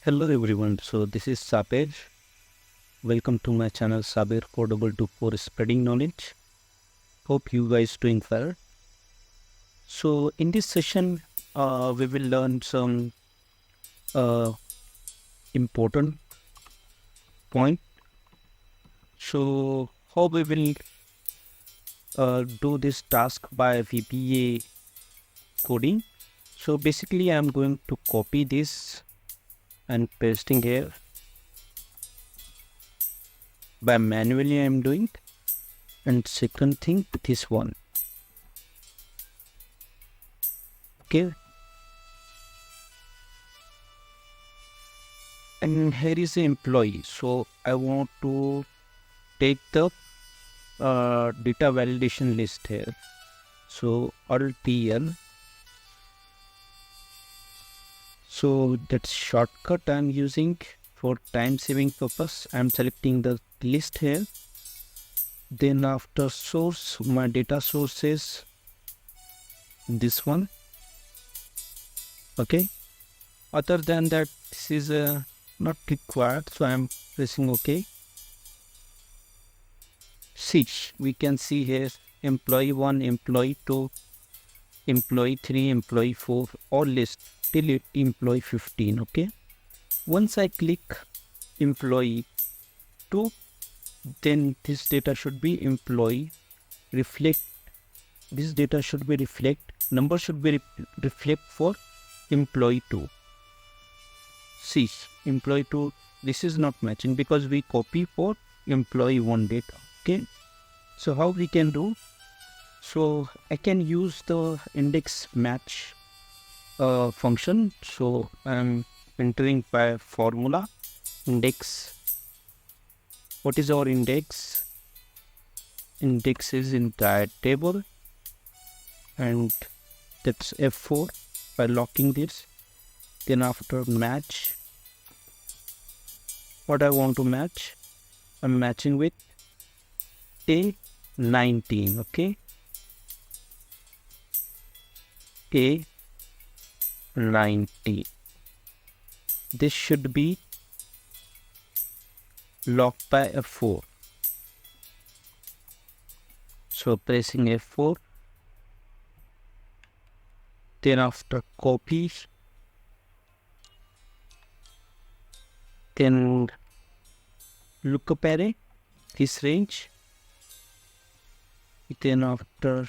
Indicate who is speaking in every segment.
Speaker 1: Hello everyone, so this is Sabir. Welcome to my channel Sabir 4224 Spreading Knowledge. Hope you guys doing well. So in this session, we will learn some uh, important point. So how we will do this task by VBA coding. So basically, I am going to copy this and pasting here. By manually, I am doing. And second thing, this one. Okay. And here is the employee. So I want to take the data validation list here. So Alt TL. So that's shortcut I'm using for time saving purpose. I'm selecting the list here. Then after source, my data source is this one. Okay. Other than that, this is not required. So I'm pressing OK. See, we can see here employee 1, employee 2, employee 3, employee 4, or list till employee 15. Okay. Once I click employee 2, then this data should be employee reflect. This data should be reflect. Number should be reflect for employee 2. See, employee 2, this is not matching because we copy for employee 1 data. Okay. So how we can do? So I can use the index match function. So I'm entering by formula index. What is our index? Index is entire table, and that's F4 by locking this. Then after match, what I want to match, I'm matching with A19. Okay, A19. This should be locked by F4. So pressing F4. Then after copy, then lookup array, this range. Then after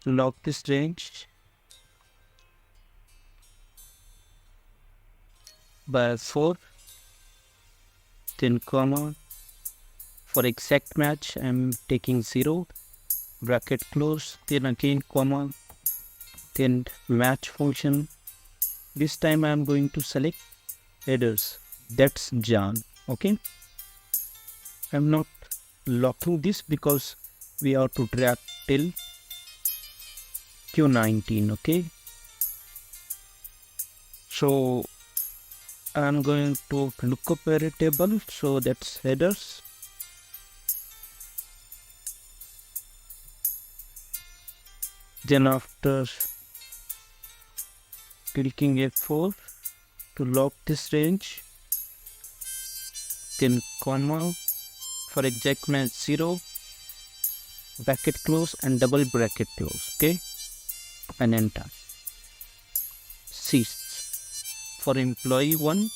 Speaker 1: lock this range by 4. Then comma. For exact match, I'm taking 0, bracket close, then again comma, then match function. This time I'm going to select headers. That's John. Okay. I'm not locking this because we have to drag till Q19. Okay. So I'm going to lookup array table. So that's headers. Then after clicking F4 to lock this range, then comma, for exact match 0, bracket close and double bracket close. Okay, and enter. See, for employee 1,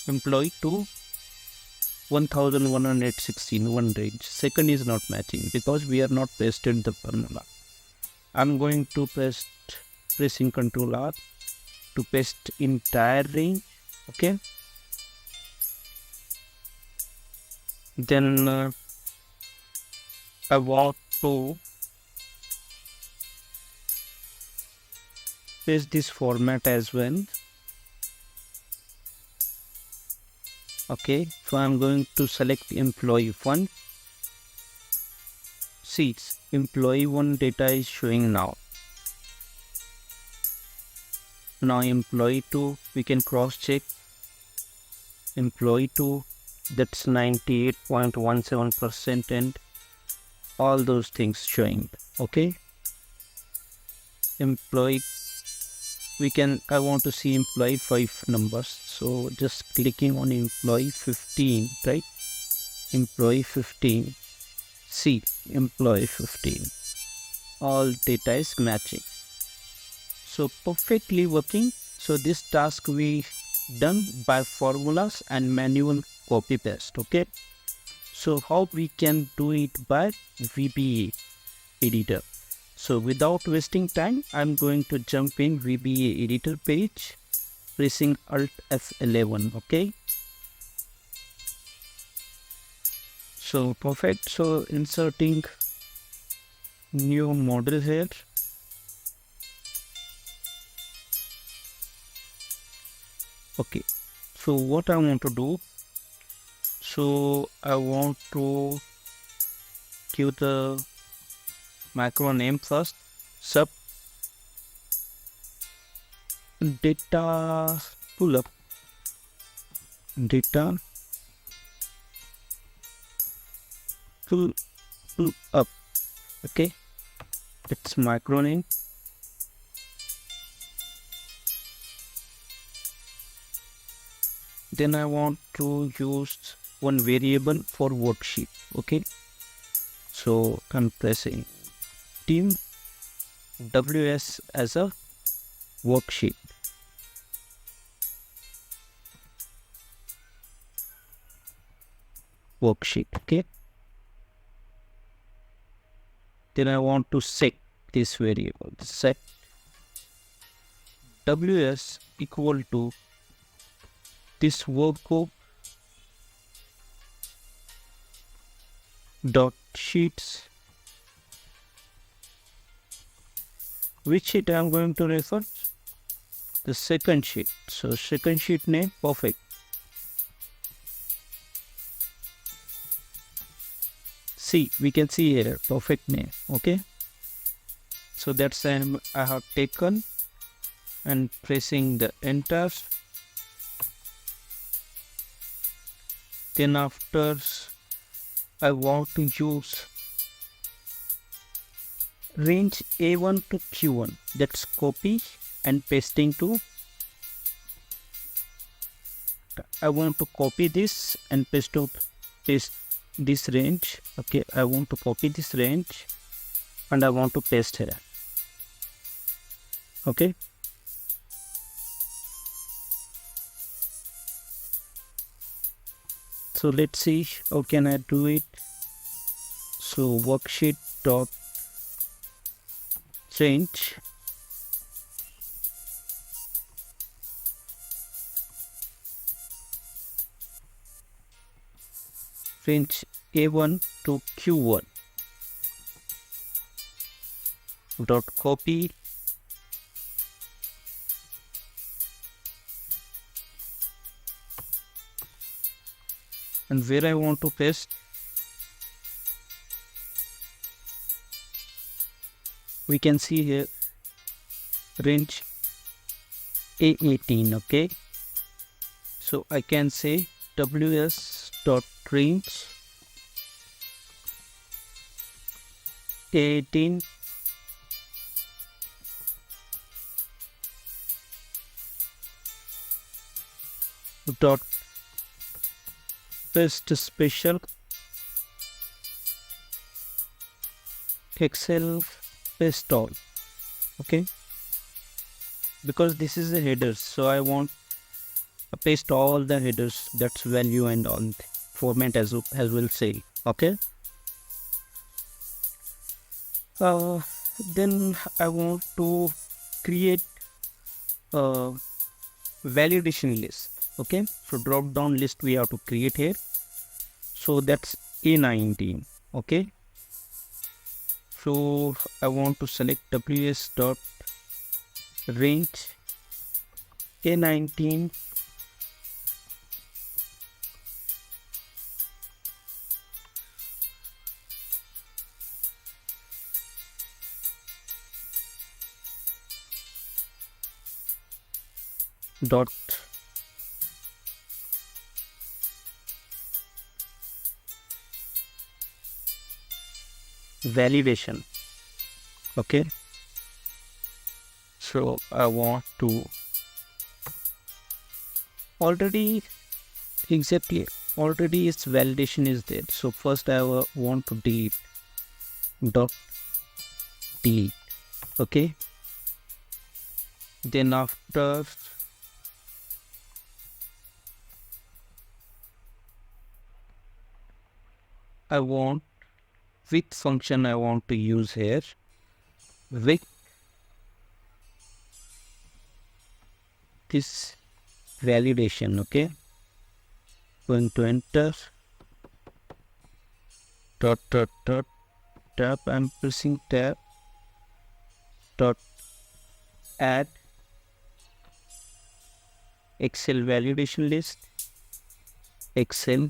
Speaker 1: employee 2, 1116 one range. Second is not matching because we are not pasted the formula. I'm going to pressing Ctrl R to paste entire range. Okay. Then I want to paste this format as well. Okay. So I'm going to select employee 1. See, employee 1 data is showing now. Now employee 2, we can cross check. Employee 2, that's 98.17% and all those things showing. Okay. Employee I want to see employee 5 numbers, so just clicking on employee 15, right? Employee 15, see employee 15, all data is matching, so perfectly working. So this task we done by formulas and manual copy paste. Okay, so how we can do it by VBA editor? So without wasting time, I'm going to jump in VBA editor page, pressing Alt F11. Okay, so perfect. So inserting new model here. Okay, so what I want to do, so I want to give the macro name first, sub data pull up, data pull up. Okay, it's macro name. Then I want to use one variable for worksheet. Okay, so I'm pressing team WS as a worksheet. Okay, then I want to set this variable, set WS equal to this workbook dot sheets. Which sheet I am going to refer? The second sheet. So second sheet name, perfect. See, we can see here perfect name. Okay, so that's I have taken and pressing the enter. Then after I want to use range A1 to Q1, that's copy and pasting to, I want to copy this and paste this range. Okay, I want to copy this range and I want to paste here. Okay, so let's see how can I do it. So worksheet dot change range A1 to Q1 dot copy and where I want to paste, we can see here range A18. Okay, so I can say WS dot range A18 dot paste special Excel paste all. Okay, because this is a header, so I want to paste all the headers, that's value and all format as will say. Okay, then I want to create a validation list. Okay, so drop down list we have to create here, so that's A19. Okay, so I want to select WS dot range A19 dot validation. Okay, So I want to already its validation is there. So first I want to delete dot delete. Okay. Then after I want with function I want to use here with this validation. Okay, going to enter dot tab. I'm pressing tab dot add Excel validation list, Excel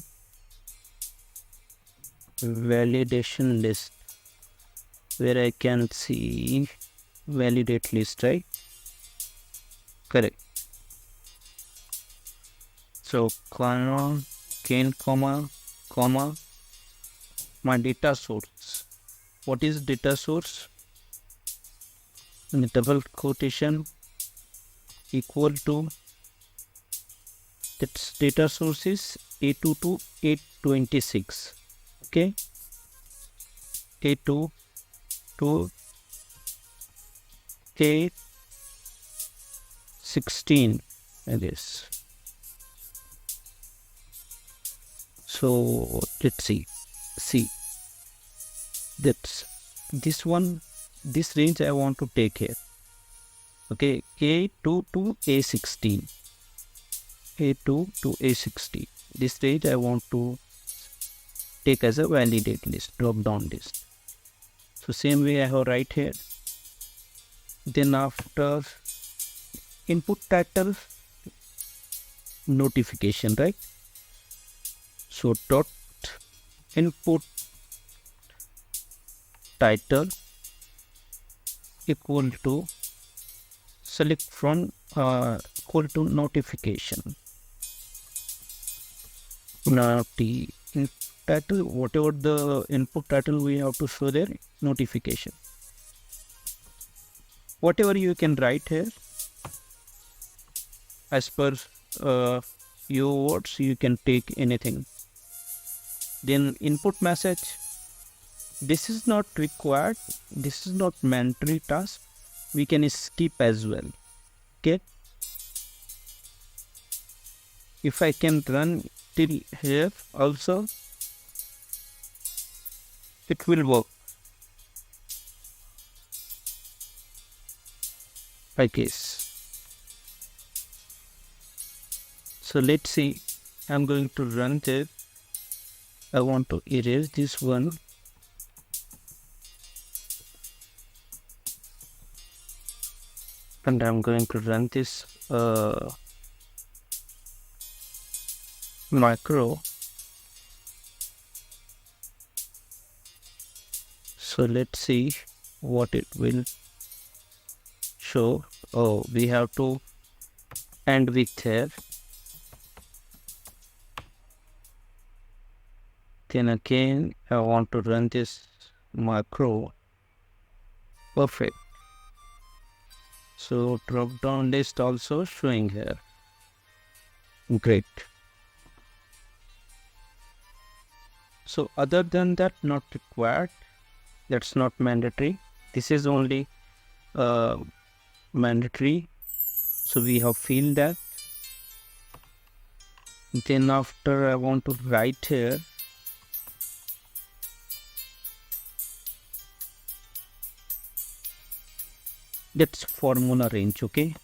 Speaker 1: validation list, where I can see validate list, right? Correct. So comma my data source. What is data source? In the double quotation equal to, its data source is A2 to A26. Okay, A2 to A16 this. So let's see that's this one, this range I want to take here. Okay, A2 to A16, A2 to A16, this range I want to take as a validate list, drop down list. So same way I have write here. Then after input title notification, right? So dot input title equal to select from equal to notification. Now the title, whatever the input title we have to show there, notification. Whatever you can write here as per your words, you can take anything. Then input message, this is not required, this is not mandatory task, we can skip as well. Okay, if I can run till here also, it will work, I guess. So let's see, I'm going to run this. I want to erase this one. And I'm going to run this macro. So let's see what it will show. Oh, we have to end with here. Then again, I want to run this macro. Perfect. So drop down list also showing here. Great. So other than that, not required. That's not mandatory. This is only mandatory. So we have filled that. Then after I want to write here. That's formula range, okay?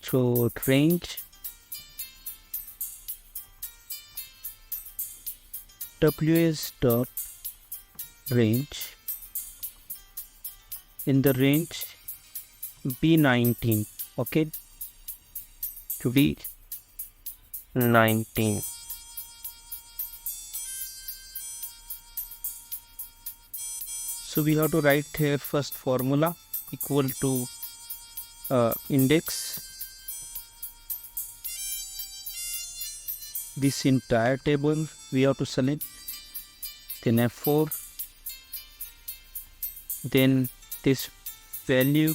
Speaker 1: So range ws dot range, in the range B19, okay, to B19. So we have to write here first formula equal to index, this entire table we have to select, then F4, then this value,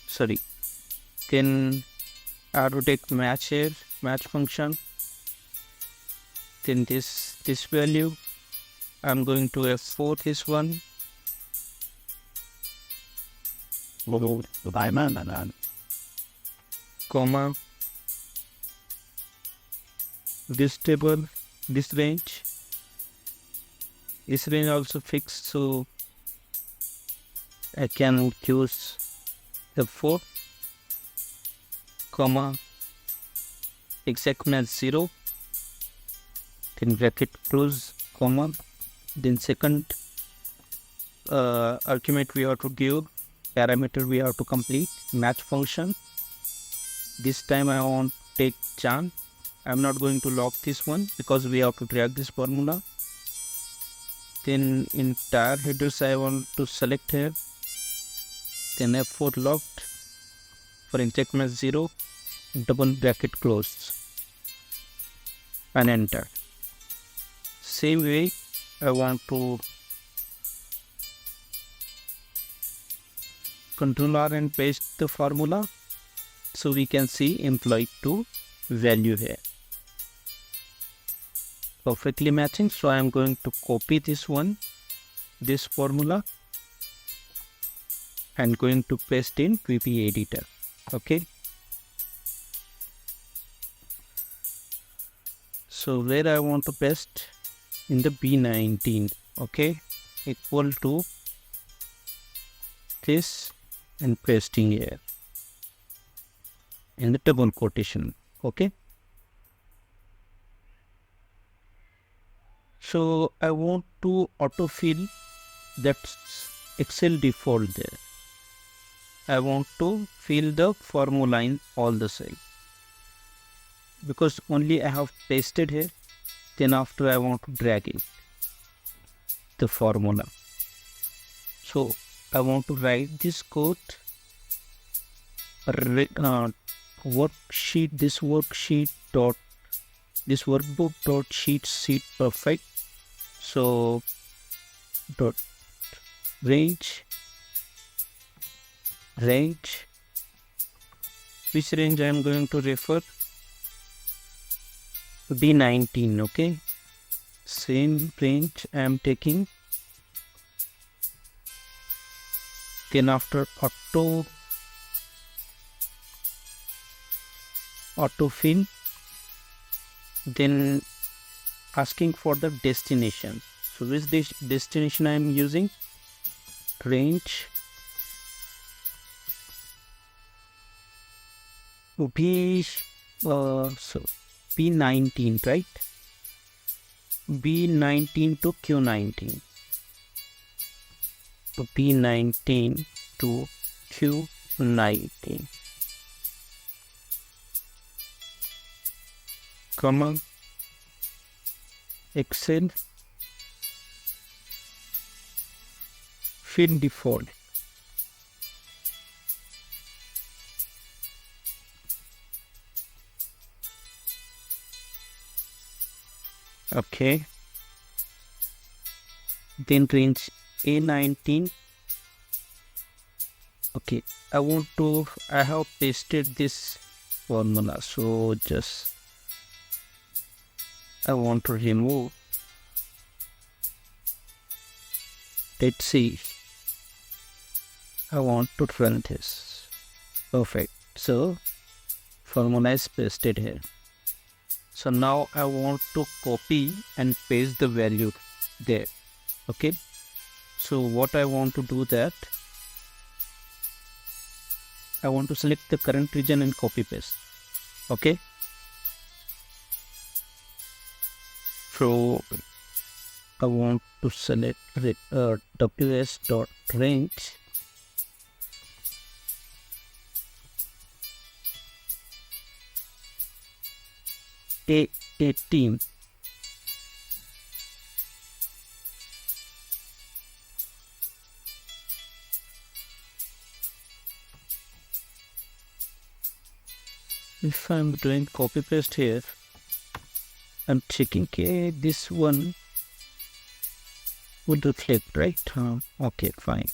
Speaker 1: sorry, then I have to take match here, match function. Then this value, I'm going to F4 this one. Comma, this table, this range also fixed, so I can choose F4, comma, exact match 0, then bracket close, comma, then second argument we have to give, parameter we have to complete, match function. This time I want to take Chan. I'm not going to lock this one because we have to drag this formula. Then entire headers I want to select here. Then F4 locked for inject match 0, double bracket closed, and enter. Same way I want to Ctrl R and paste the formula, so we can see employee 2 value here. Perfectly matching, so I am going to copy this one, this formula, and going to paste in VBA editor. Okay. So where I want to paste, in the B19, okay, equal to this, and pasting here in the double quotation. Okay. So I want to autofill that Excel default there. I want to fill the formula in all the cell, because only I have pasted here. Then after I want to drag it, the formula. So I want to write this code, worksheet, this workbook dot sheet perfect. So dot range, which range I am going to refer, B19. Okay, same range I am taking. Then after autofill, then asking for the destination. So which destination I am using, range B19, right? B19 to Q19. So B19 to Q19, comma, Excel fill default. Okay. Then range A19. Okay, I have pasted this formula, so just I want to remove. Let's see. I want to run this. Perfect. So formula is pasted here. So now I want to copy and paste the value there. Okay. So what I want to do that, I want to select the current region and copy paste. Okay. So I want to select ws.range A18. If I'm doing copy paste here, I'm checking, okay, this one would reflect, right? Okay, fine.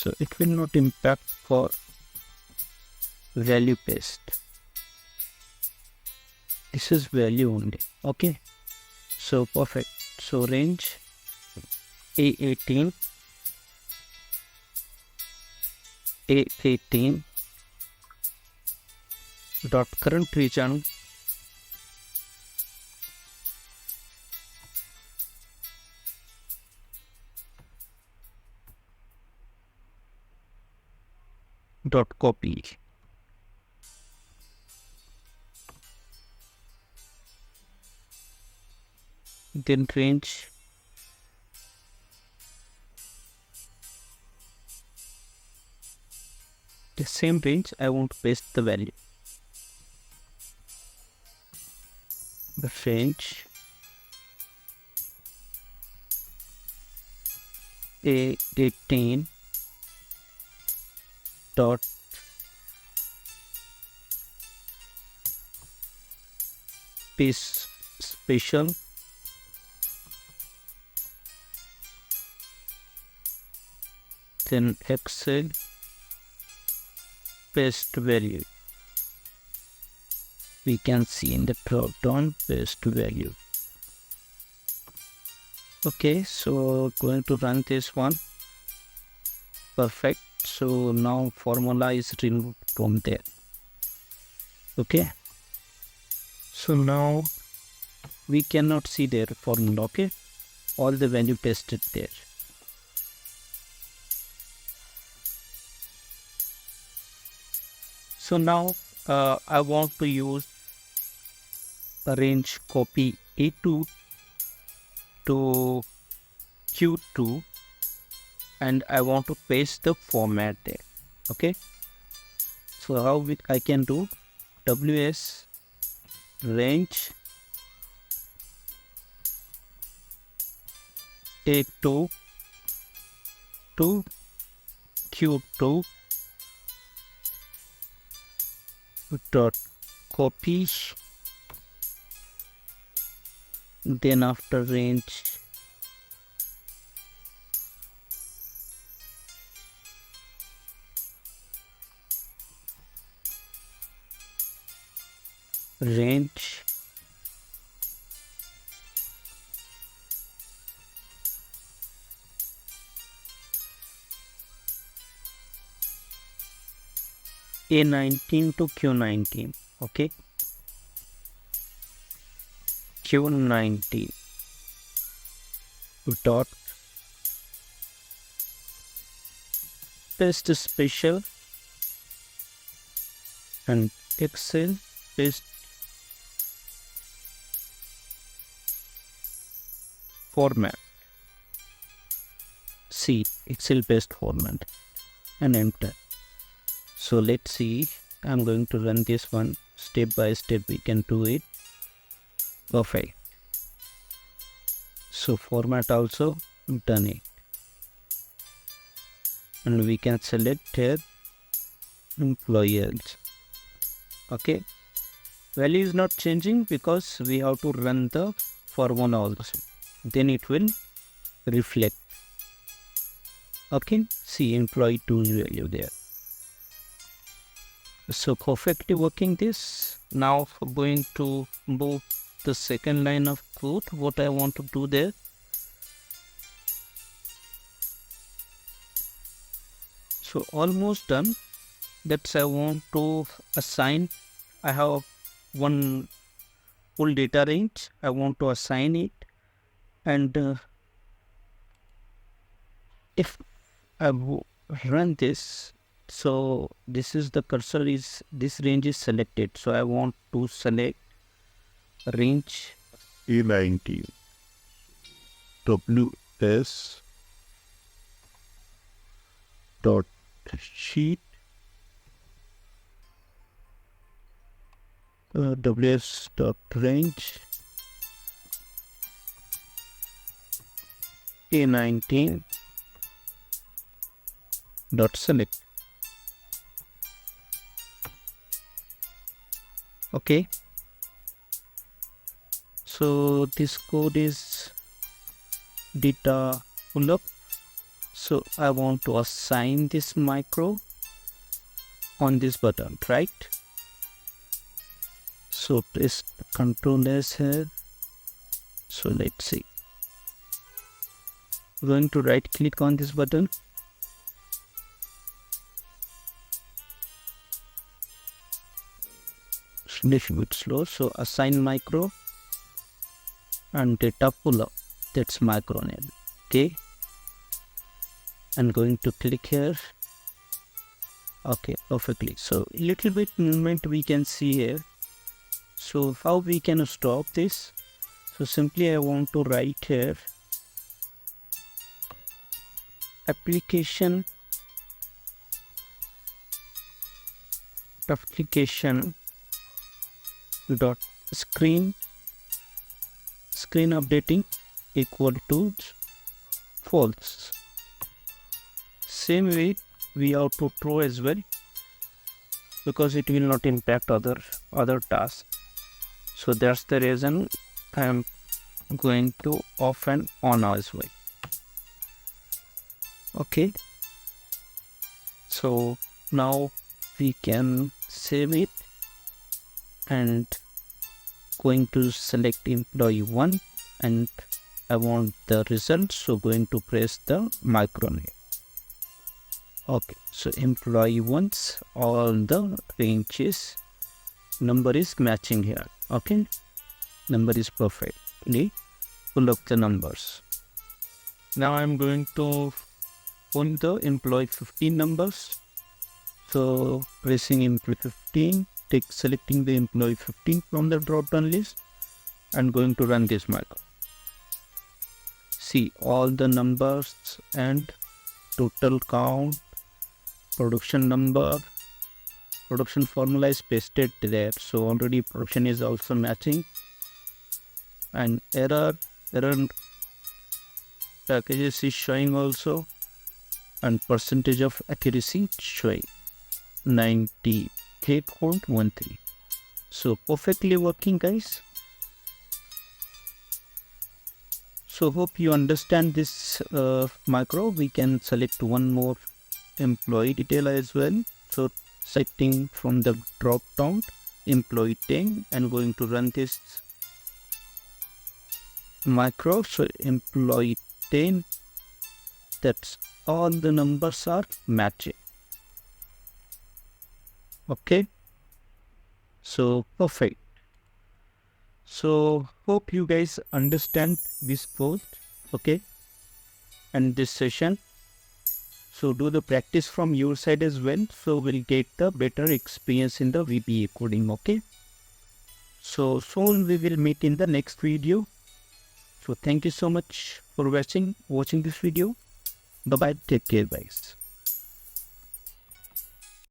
Speaker 1: So it will not impact for value paste. This is value only. Okay. So perfect. So range A18, A18 dot current region dot copy. Then range the same range I want to paste the value. The range A18 dot paste special then Excel paste value. We can see in the drop down paste value. Okay, so going to run this one. Perfect. So now formula is removed from there. Okay. So now we cannot see their formula. Okay. All the value pasted there. So now I want to use a range copy A2 to Q2 and I want to paste the format there. Okay. So how I can do WS range A2 to Q2 dot copy, then after range range A19 to Q19. Okay, Q19 dot paste special and Excel paste format. See Excel paste format and enter. So let's see, I'm going to run this one step by step. We can do it. Perfect. So format also done it. And we can select here employers. Okay. Value is not changing because we have to run the formula also. Then it will reflect. Okay. See employee 2 value there. So perfectly working this. Now going to move the second line of code. What I want to do there. So almost done. That's I want to assign. I have one full data range. I want to assign it, and if I run this. So this is the cursor is this range is selected. So I want to select range
Speaker 2: A19 WS dot sheet WS dot range
Speaker 1: A19 dot select. Okay. So this code is data pull up. So I want to assign this micro on this button, right? So press Ctrl S here. So let's see. I'm going to right click on this button. It's a little bit slow. So assign micro and data pull up. That's micro name. Okay. I'm going to click here. Okay, perfectly. So little bit movement we can see here. So how we can stop this? So simply I want to write here application dot screen updating equal to false. Same way we have to throw as well, because it will not impact other tasks. So that's the reason I am going to off and on as well. Okay, so now we can save it and going to select employee 1 and I want the result, so going to press the micro name. Okay, so employee 1's all the ranges number is matching here. Okay, number is perfectly full of the numbers. Now I'm going to pull the employee 15 numbers. So pressing employee 15, selecting the employee 15 from the drop down list and going to run this micro. See all the numbers and total count, production number, production formula is pasted there. So already production is also matching, and error packages is showing also, and percentage of accuracy showing 98.13. So perfectly working, guys. So hope you understand this micro. We can select one more employee detail as well. So setting from the drop down employee 10 and going to run this micro. So employee 10, that's all the numbers are matching. Okay, so perfect. So hope you guys understand this code, okay, and this session. So do the practice from your side as well, so we'll get the better experience in the VBA coding. Okay, so soon we will meet in the next video. So thank you so much for watching this video. Bye bye, take care guys.